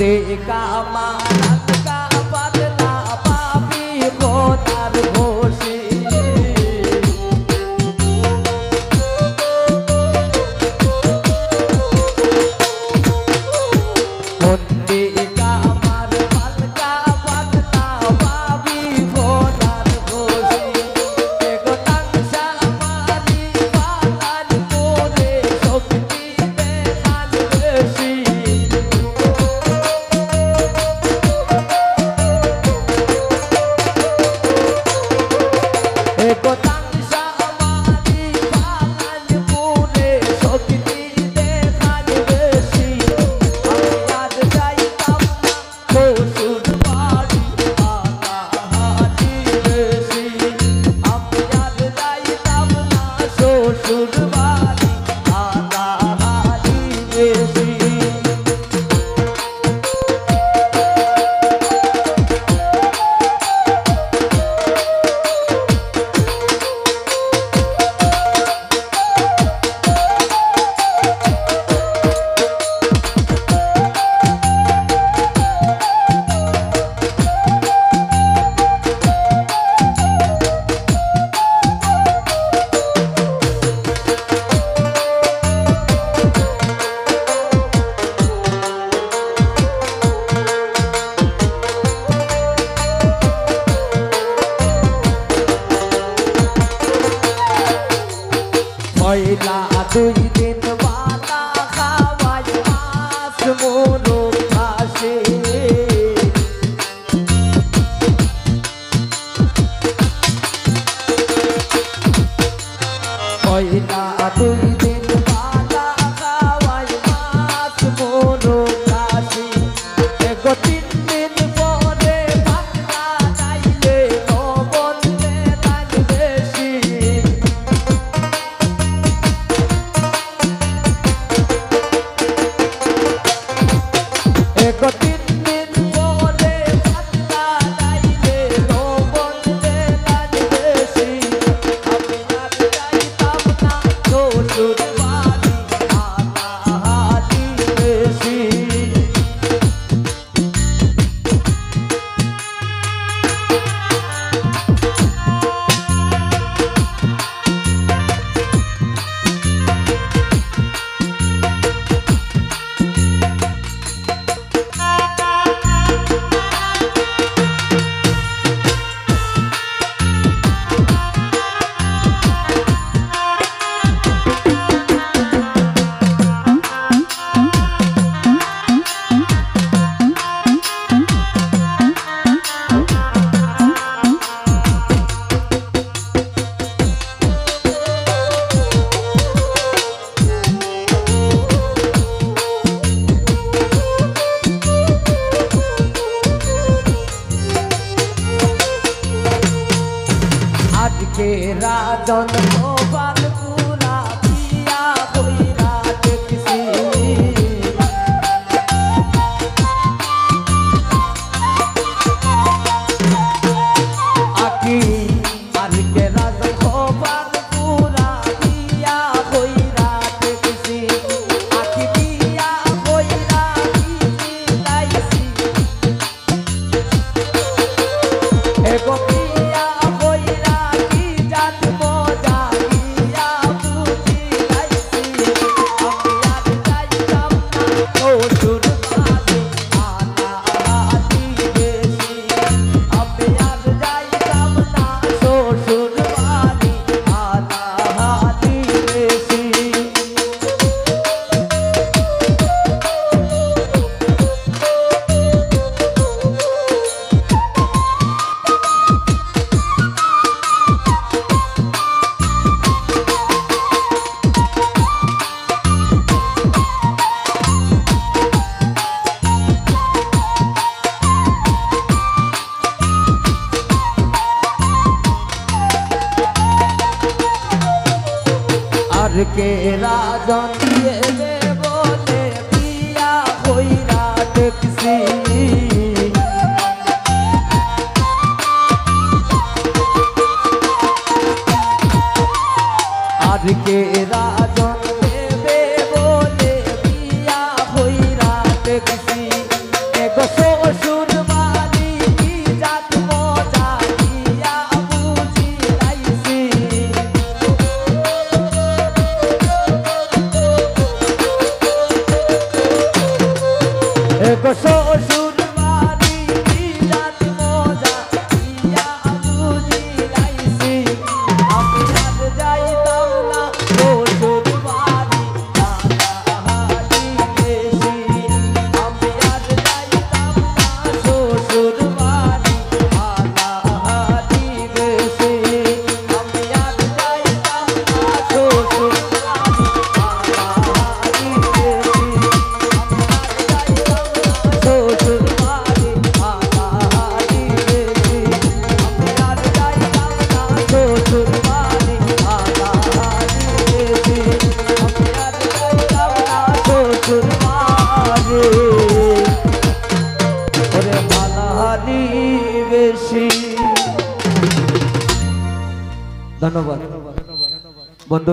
का मारत का बदला पापी खोदार घोषी पहला दुई दिन वाला खावाई मास मोरो खासे पहला दुई दिन वाला खावाई मास मोरो खासे एगो तीन दिन परे भागना जाइले नो बंदे लाग बेशी एको तीन दिन परे भागना जाइले नो बंदे लाग बेशी আমি আর যাইতাম না শ্বশুর বাড়ি আনাহারি বেশি के राजन गोपाल पूरा पिया कोई रात किसी आकी आज के राजन गोपाल पूरा पिया कोई रात किसी आकी पिया कोई रात किसी लाइसी एगो के राजन ये बोले पिया कोई रात किसी आज के राजन ये बोले पिया कोई रात किसी ধন্যবাদ বন্ধু।